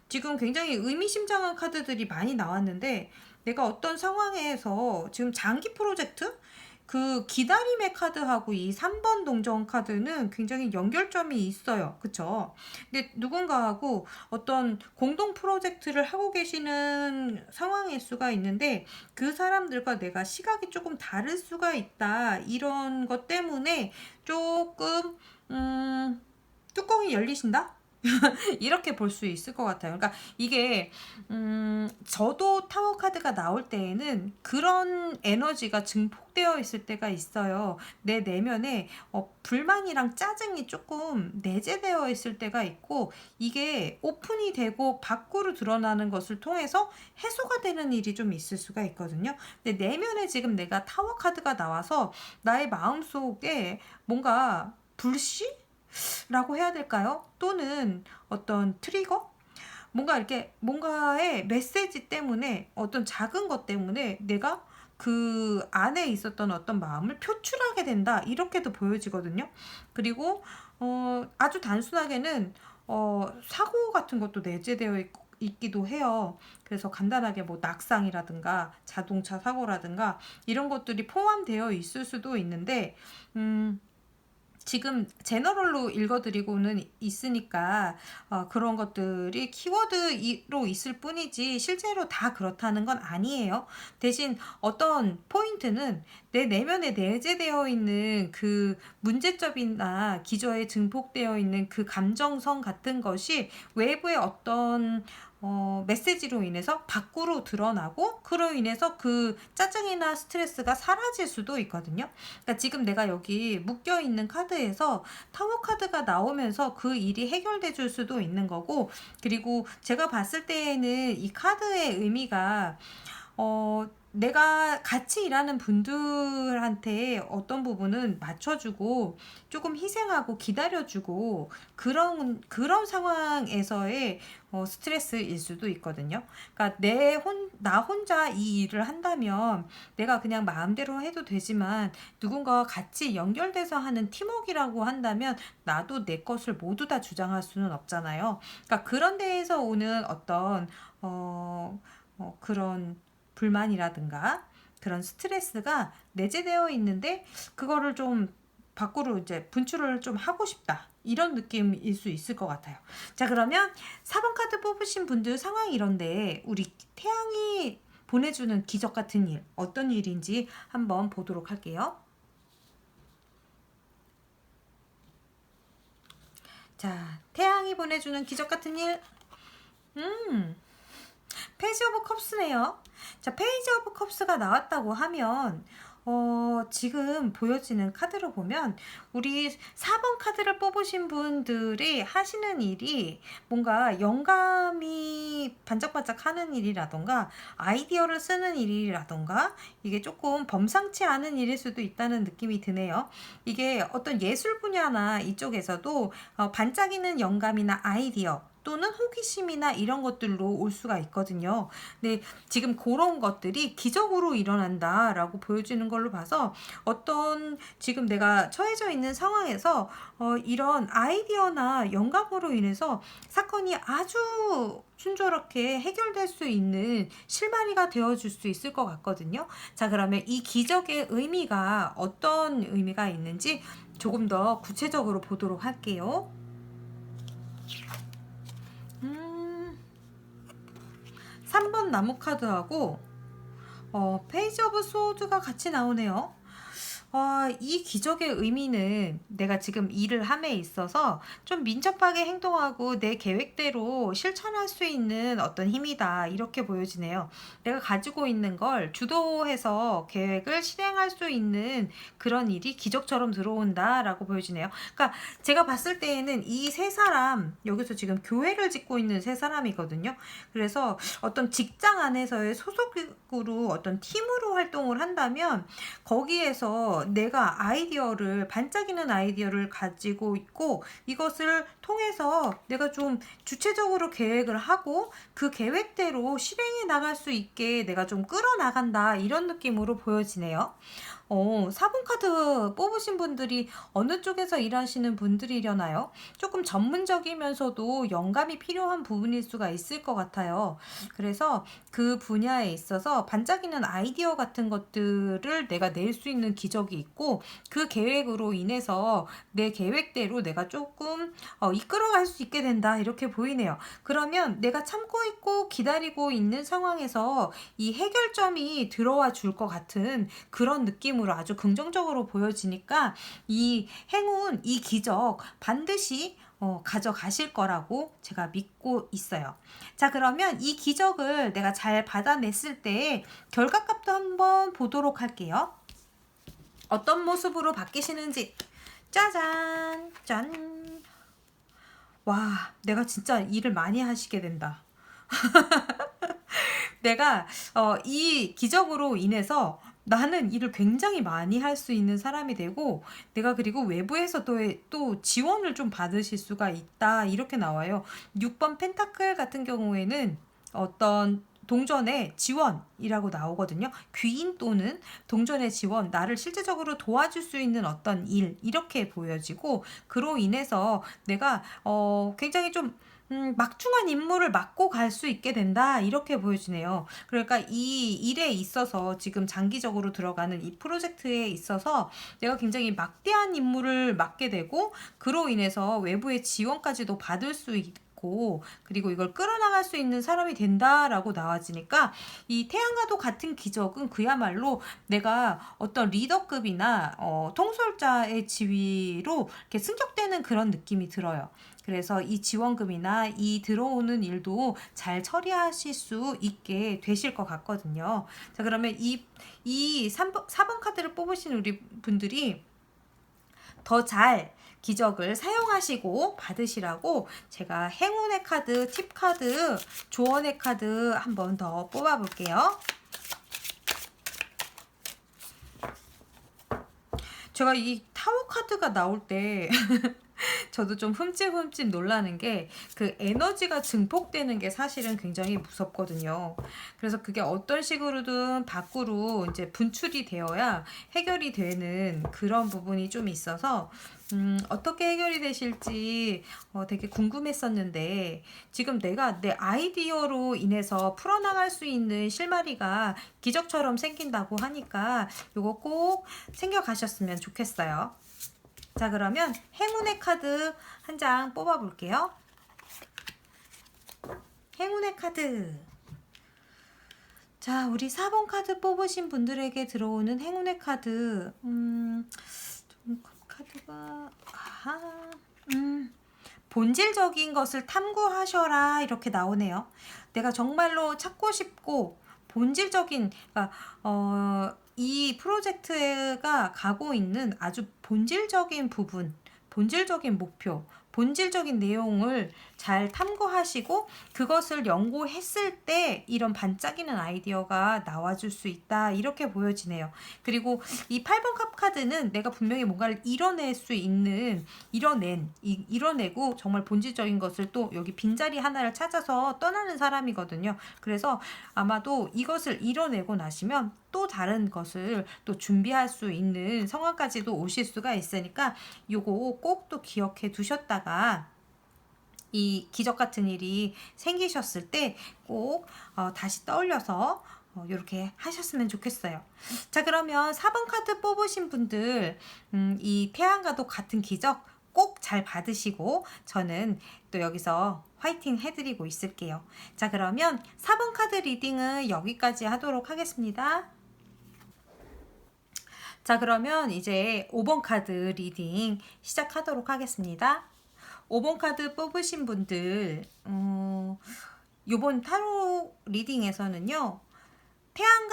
지금 굉장히 의미심장한 카드들이 많이 나왔는데, 내가 어떤 상황에서 지금 장기 프로젝트? 그 기다림의 카드하고 이 3번 동전 카드는 굉장히 연결점이 있어요. 그쵸? 근데 누군가하고 어떤 공동 프로젝트를 하고 계시는 상황일 수가 있는데, 그 사람들과 내가 시각이 조금 다를 수가 있다. 이런 것 때문에 조금, 뚜껑이 열리신다? 이렇게 볼 수 있을 것 같아요. 그러니까 이게 저도 타워 카드가 나올 때에는 그런 에너지가 증폭되어 있을 때가 있어요. 내 내면에 불만이랑 짜증이 조금 내재되어 있을 때가 있고, 이게 오픈이 되고 밖으로 드러나는 것을 통해서 해소가 되는 일이 좀 있을 수가 있거든요. 근데 내면에 지금 내가 타워 카드가 나와서 나의 마음속에 뭔가 불씨? 라고 해야 될까요? 또는 어떤 트리거? 뭔가 이렇게 뭔가의 메시지 때문에, 어떤 작은 것 때문에 내가 그 안에 있었던 어떤 마음을 표출하게 된다 이렇게도 보여지거든요. 그리고 아주 단순하게는 사고 같은 것도 내재되어 있기도 해요. 그래서 간단하게 뭐 낙상이라든가 자동차 사고라든가 이런 것들이 포함되어 있을 수도 있는데, 지금 제너럴로 읽어드리고는 있으니까 그런 것들이 키워드로 있을 뿐이지 실제로 다 그렇다는 건 아니에요. 대신 어떤 포인트는 내 내면에 내재되어 있는 그 문제점이나 기저에 증폭되어 있는 그 감정성 같은 것이 외부의 어떤 메시지로 인해서 밖으로 드러나고, 그로 인해서 그 짜증이나 스트레스가 사라질 수도 있거든요. 그러니까 지금 내가 여기 묶여있는 카드에서 타워 카드가 나오면서 그 일이 해결돼 줄 수도 있는 거고, 그리고 제가 봤을 때에는 이 카드의 의미가 내가 같이 일하는 분들한테 어떤 부분은 맞춰주고 조금 희생하고 기다려주고 그런 상황에서의 스트레스일 수도 있거든요. 그러니까 나 혼자 이 일을 한다면 내가 그냥 마음대로 해도 되지만 누군가와 같이 연결돼서 하는 팀워크라고 한다면 나도 내 것을 모두 다 주장할 수는 없잖아요. 그러니까 그런 데에서 오는 어떤 그런 불만이라든가 그런 스트레스가 내재되어 있는데 그거를 좀 밖으로 이제 분출을 좀 하고 싶다. 이런 느낌일 수 있을 것 같아요. 자, 그러면 4번 카드 뽑으신 분들 상황이 이런데 우리 태양이 보내주는 기적 같은 일, 어떤 일인지 한번 보도록 할게요. 자, 태양이 보내주는 기적 같은 일. 페이지 오브 컵스네요. 자, 페이지 오브 컵스가 나왔다고 하면 지금 보여지는 카드로 보면 우리 4번 카드를 뽑으신 분들이 하시는 일이 뭔가 영감이 반짝반짝 하는 일이라던가 아이디어를 쓰는 일이라던가 이게 조금 범상치 않은 일일 수도 있다는 느낌이 드네요. 이게 어떤 예술 분야나 이쪽에서도 반짝이는 영감이나 아이디어 또는 호기심이나 이런 것들로 올 수가 있거든요. 근데 지금 그런 것들이 기적으로 일어난다라고 보여지는 걸로 봐서 어떤 지금 내가 처해져 있는 상황에서 이런 아이디어나 영감으로 인해서 사건이 아주 순조롭게 해결될 수 있는 실마리가 되어줄 수 있을 것 같거든요. 자, 그러면 이 기적의 의미가 어떤 의미가 있는지 조금 더 구체적으로 보도록 할게요. 3번 나무 카드하고 페이지 오브 소드가 같이 나오네요. 이 기적의 의미는 내가 지금 일을 함에 있어서 좀 민첩하게 행동하고 내 계획대로 실천할 수 있는 어떤 힘이다. 이렇게 보여지네요. 내가 가지고 있는 걸 주도해서 계획을 실행할 수 있는 그런 일이 기적처럼 들어온다라고 보여지네요. 그러니까 제가 봤을 때에는 이 세 사람, 여기서 지금 교회를 짓고 있는 세 사람이거든요. 그래서 어떤 직장 안에서의 소속으로 어떤 팀으로 활동을 한다면 거기에서 내가 반짝이는 아이디어를 가지고 있고 이것을 통해서 내가 좀 주체적으로 계획을 하고 그 계획대로 실행해 나갈 수 있게 내가 좀 끌어나간다 이런 느낌으로 보여지네요. 4번 카드 뽑으신 분들이 어느 쪽에서 일하시는 분들이려나요? 조금 전문적이면서도 영감이 필요한 부분일 수가 있을 것 같아요. 그래서 그 분야에 있어서 반짝이는 아이디어 같은 것들을 내가 낼 수 있는 기적이 있고 그 계획으로 인해서 내 계획대로 내가 조금 이끌어갈 수 있게 된다 이렇게 보이네요. 그러면 내가 참고 있고 기다리고 있는 상황에서 이 해결점이 들어와 줄 것 같은 그런 느낌으로 아주 긍정적으로 보여지니까 이 행운, 이 기적 반드시 가져가실 거라고 제가 믿고 있어요. 자, 그러면 이 기적을 내가 잘 받아냈을 때 결과값도 한번 보도록 할게요. 어떤 모습으로 바뀌시는지. 짜잔! 짠! 와, 내가 진짜 일을 많이 하시게 된다. 내가 이 기적으로 인해서 나는 일을 굉장히 많이 할 수 있는 사람이 되고 내가 그리고 외부에서 또 지원을 좀 받으실 수가 있다 이렇게 나와요. 6번 펜타클 같은 경우에는 어떤 동전의 지원이라고 나오거든요. 귀인 또는 동전의 지원, 나를 실제적으로 도와줄 수 있는 어떤 일 이렇게 보여지고 그로 인해서 내가 굉장히 좀 막중한 임무를 맡고 갈 수 있게 된다 이렇게 보여지네요. 그러니까 이 일에 있어서 지금 장기적으로 들어가는 이 프로젝트에 있어서 내가 굉장히 막대한 임무를 맡게 되고 그로 인해서 외부의 지원까지도 받을 수 있고 그리고 이걸 끌어나갈 수 있는 사람이 된다라고 나와지니까 이 태양과도 같은 기적은 그야말로 내가 어떤 리더급이나 통솔자의 지위로 이렇게 승격되는 그런 느낌이 들어요. 그래서 이 지원금이나 이 들어오는 일도 잘 처리하실 수 있게 되실 것 같거든요. 자, 그러면 이 4번 카드를 뽑으신 우리 분들이 더 잘 기적을 사용하시고 받으시라고 제가 행운의 카드, 팁 카드, 조언의 카드 한 번 더 뽑아 볼게요. 제가 이 타워 카드가 나올 때 저도 좀 흠칫흠칫 놀라는 게 그 에너지가 증폭되는 게 사실은 굉장히 무섭거든요. 그래서 그게 어떤 식으로든 밖으로 이제 분출이 되어야 해결이 되는 그런 부분이 좀 있어서 어떻게 해결이 되실지 되게 궁금했었는데 지금 내가 내 아이디어로 인해서 풀어나갈 수 있는 실마리가 기적처럼 생긴다고 하니까 요거 꼭 챙겨가셨으면 좋겠어요. 자, 그러면 행운의 카드 한 장 뽑아 볼게요. 행운의 카드. 자, 우리 4번 카드 뽑으신 분들에게 들어오는 행운의 카드. 좀 카드가 본질적인 것을 탐구하셔라 이렇게 나오네요. 내가 정말로 찾고 싶고 본질적인, 그러니까 이 프로젝트가 가고 있는 아주 본질적인 부분, 본질적인 목표, 본질적인 내용을 잘 탐구하시고 그것을 연구했을 때 이런 반짝이는 아이디어가 나와줄 수 있다 이렇게 보여지네요. 그리고 이 8번 카드는 내가 분명히 뭔가를 이뤄낼 수 있는 이뤄내고 정말 본질적인 것을 또 여기 빈자리 하나를 찾아서 떠나는 사람이거든요. 그래서 아마도 이것을 이뤄내고 나시면 또 다른 것을 또 준비할 수 있는 상황까지도 오실 수가 있으니까 요거 꼭 또 기억해 두셨다가 이 기적 같은 일이 생기셨을 때 꼭 다시 떠올려서 이렇게 하셨으면 좋겠어요. 자, 그러면 4번 카드 뽑으신 분들 이 태양과도 같은 기적 꼭 잘 받으시고 저는 또 여기서 화이팅 해드리고 있을게요. 자, 그러면 4번 카드 리딩은 여기까지 하도록 하겠습니다. 자, 그러면 이제 5번 카드 리딩 시작하도록 하겠습니다. 5번 카드 뽑으신 분들 요번 타로 리딩에서는요 태양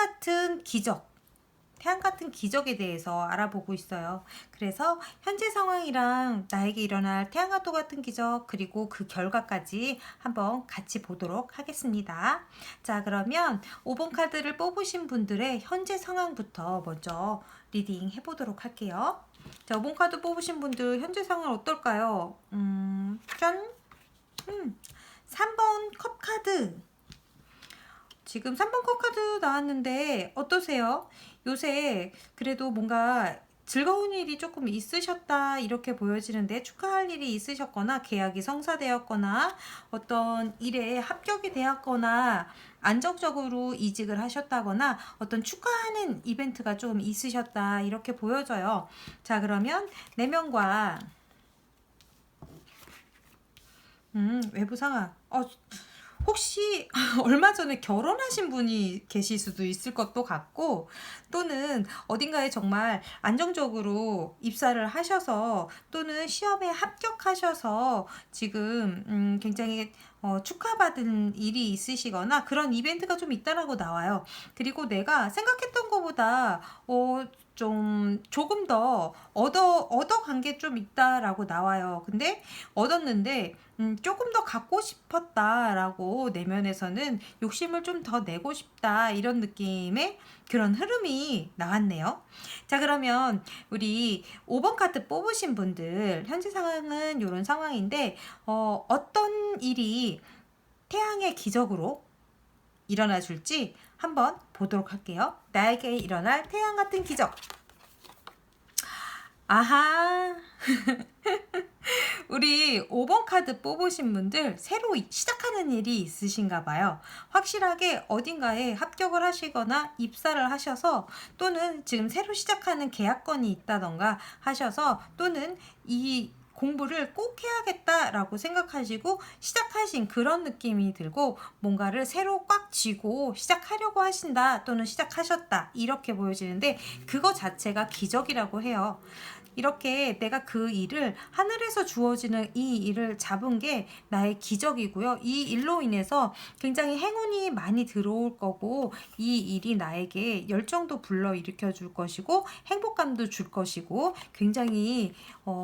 같은 기적에 대해서 알아보고 있어요. 그래서 현재 상황이랑 나에게 일어날 태양과 같은 기적 그리고 그 결과까지 한번 같이 보도록 하겠습니다. 자, 그러면 5번 카드를 뽑으신 분들의 현재 상황부터 먼저 리딩 해보도록 할게요. 자, 5번 카드 뽑으신 분들 현재 상황 어떨까요? 짠! 3번 컵 카드. 지금 3번 컵 카드 나왔는데 어떠세요? 요새 그래도 뭔가 즐거운 일이 조금 있으셨다 이렇게 보여지는데 축하할 일이 있으셨거나 계약이 성사되었거나 어떤 일에 합격이 되었거나 안정적으로 이직을 하셨다거나 어떤 축하하는 이벤트가 좀 있으셨다 이렇게 보여져요. 자, 그러면 내면과 외부 상황 혹시 얼마 전에 결혼하신 분이 계실 수도 있을 것도 같고 또는 어딘가에 정말 안정적으로 입사를 하셔서 또는 시험에 합격하셔서 지금 굉장히 축하받은 일이 있으시거나 그런 이벤트가 좀 있다라고 나와요. 그리고 내가 생각했던 것보다 조금 더 얻어간 게 좀 있다라고 나와요. 근데 얻었는데 조금 더 갖고 싶었다라고 내면에서는 욕심을 좀 더 내고 싶다 이런 느낌의 그런 흐름이 나왔네요. 자, 그러면 우리 5번 카드 뽑으신 분들 현재 상황은 이런 상황인데 어떤 일이 태양의 기적으로 일어나 줄지 한번 보도록 할게요. 나에게 일어날 태양 같은 기적. 아하. 우리 5번 카드 뽑으신 분들 새로 시작하는 일이 있으신가 봐요. 확실하게 어딘가에 합격을 하시거나 입사를 하셔서 또는 지금 새로 시작하는 계약건이 있다던가 하셔서 또는 이 공부를 꼭 해야겠다라고 생각하시고 시작하신 그런 느낌이 들고 뭔가를 새로 꽉 쥐고 시작하려고 하신다 또는 시작하셨다 이렇게 보여지는데 그거 자체가 기적이라고 해요. 이렇게 내가 그 일을 하늘에서 주어지는 이 일을 잡은 게 나의 기적이고요. 이 일로 인해서 굉장히 행운이 많이 들어올 거고 이 일이 나에게 열정도 불러일으켜 줄 것이고 행복감도 줄 것이고 굉장히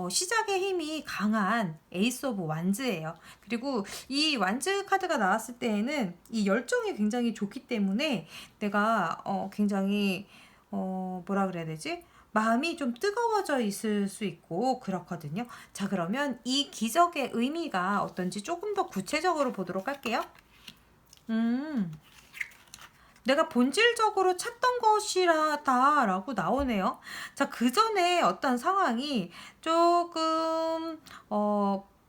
시작의 힘이 강한 에이스 오브 완즈예요. 그리고 이 완즈 카드가 나왔을 때에는 이 열정이 굉장히 좋기 때문에 내가 굉장히 뭐라 그래야 되지? 마음이 좀 뜨거워져 있을 수 있고 그렇거든요. 자, 그러면 이 기적의 의미가 어떤지 조금 더 구체적으로 보도록 할게요. 내가 본질적으로 찾던 것이라다라고 나오네요. 자, 그 전에 어떤 상황이 조금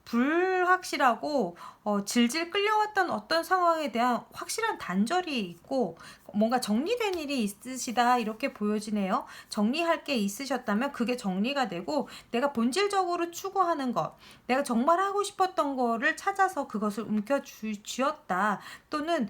불확실하고 질질 끌려왔던 어떤 상황에 대한 확실한 단절이 있고 뭔가 정리된 일이 있으시다 이렇게 보여지네요. 정리할 게 있으셨다면 그게 정리가 되고 내가 본질적으로 추구하는 것, 내가 정말 하고 싶었던 거를 찾아서 그것을 움켜쥐었다. 또는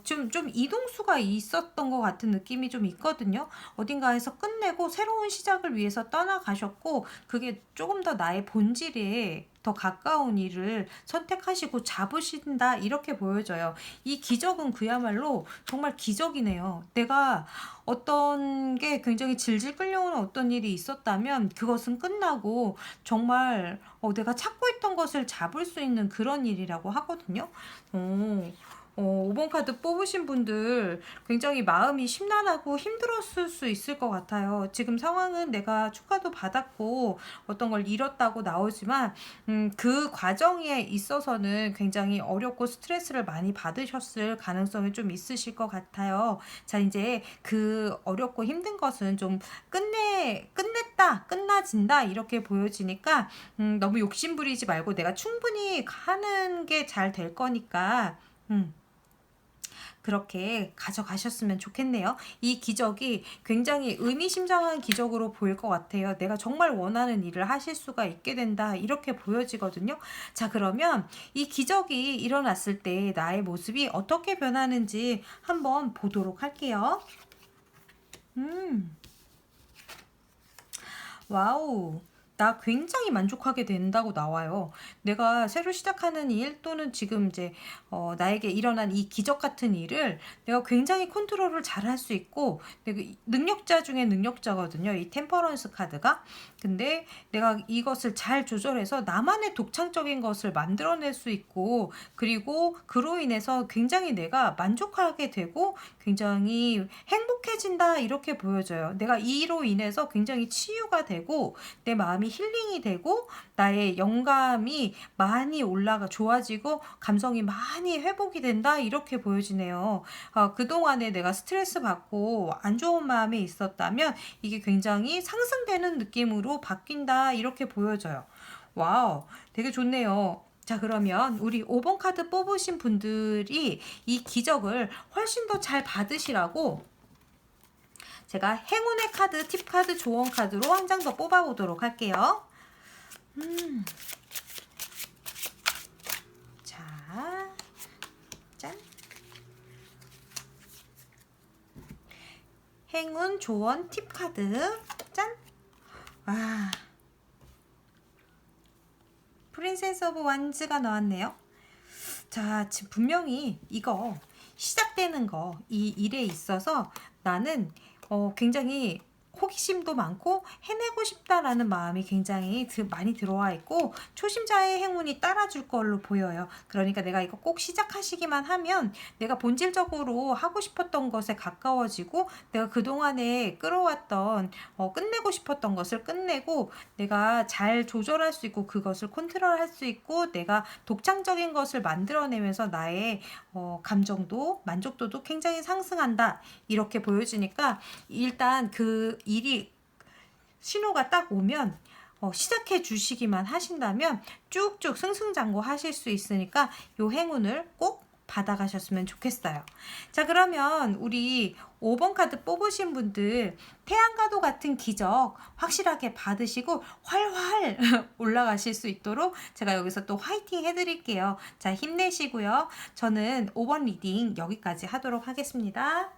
좀 이동수가 있었던 것 같은 느낌이 좀 있거든요. 어딘가에서 끝내고 새로운 시작을 위해서 떠나가셨고 그게 조금 더 나의 본질에 더 가까운 일을 선택하시고 잡으신다 이렇게 보여져요. 이 기적은 그야말로 정말 기적이네요. 내가 어떤 게 굉장히 질질 끌려오는 어떤 일이 있었다면 그것은 끝나고 정말 내가 찾고 있던 것을 잡을 수 있는 그런 일이라고 하거든요. 5번 카드 뽑으신 분들 굉장히 마음이 심란하고 힘들었을 수 있을 것 같아요. 지금 상황은 내가 축하도 받았고 어떤 걸 잃었다고 나오지만 그 과정에 있어서는 굉장히 어렵고 스트레스를 많이 받으셨을 가능성이 좀 있으실 것 같아요. 자, 이제 그 어렵고 힘든 것은 좀 끝냈다, 끝나진다 이렇게 보여지니까 너무 욕심부리지 말고 내가 충분히 하는 게 잘 될 거니까 그렇게 가져가셨으면 좋겠네요. 이 기적이 굉장히 의미심장한 기적으로 보일 것 같아요. 내가 정말 원하는 일을 하실 수가 있게 된다 이렇게 보여지거든요. 자, 그러면 이 기적이 일어났을 때 나의 모습이 어떻게 변하는지 한번 보도록 할게요. 와우. 나 굉장히 만족하게 된다고 나와요. 내가 새로 시작하는 일 또는 지금 이제 나에게 일어난 이 기적 같은 일을 내가 굉장히 컨트롤을 잘 할 수 있고 내가 능력자 중에 능력자거든요. 이 템퍼런스 카드가. 근데 내가 이것을 잘 조절해서 나만의 독창적인 것을 만들어낼 수 있고 그리고 그로 인해서 굉장히 내가 만족하게 되고 굉장히 행복해진다 이렇게 보여져요. 내가 이로 인해서 굉장히 치유가 되고 내 마음이 힐링이 되고 나의 영감이 많이 올라가 좋아지고 감성이 많이 회복이 된다 이렇게 보여지네요. 그동안에 내가 스트레스 받고 안 좋은 마음에 있었다면 이게 굉장히 상승되는 느낌으로 바뀐다 이렇게 보여져요. 와우, 되게 좋네요. 자, 그러면 우리 5번 카드 뽑으신 분들이 이 기적을 훨씬 더 잘 받으시라고 제가 행운의 카드, 팁 카드, 조언 카드로 한 장 더 뽑아보도록 할게요. 자, 짠. 행운, 조언, 팁 카드. 짠. 와. 프린세스 오브 완즈가 나왔네요. 자, 지금 분명히 이거 시작되는 거, 이 일에 있어서 나는 굉장히 호기심도 많고 해내고 싶다라는 마음이 굉장히 많이 들어와 있고 초심자의 행운이 따라줄 걸로 보여요. 그러니까 내가 이거 꼭 시작하시기만 하면 내가 본질적으로 하고 싶었던 것에 가까워지고 내가 그동안에 끌어왔던 끝내고 싶었던 것을 끝내고 내가 잘 조절할 수 있고 그것을 컨트롤할 수 있고 내가 독창적인 것을 만들어내면서 나의 감정도 만족도도 굉장히 상승한다 이렇게 보여지니까 일단 그 일이 신호가 딱 오면 시작해 주시기만 하신다면 쭉쭉 승승장구 하실 수 있으니까 요 행운을 꼭 받아가셨으면 좋겠어요. 자, 그러면 우리 5번 카드 뽑으신 분들 태양과도 같은 기적 확실하게 받으시고 활활 올라가실 수 있도록 제가 여기서 또 화이팅 해드릴게요. 자, 힘내시고요. 저는 5번 리딩 여기까지 하도록 하겠습니다.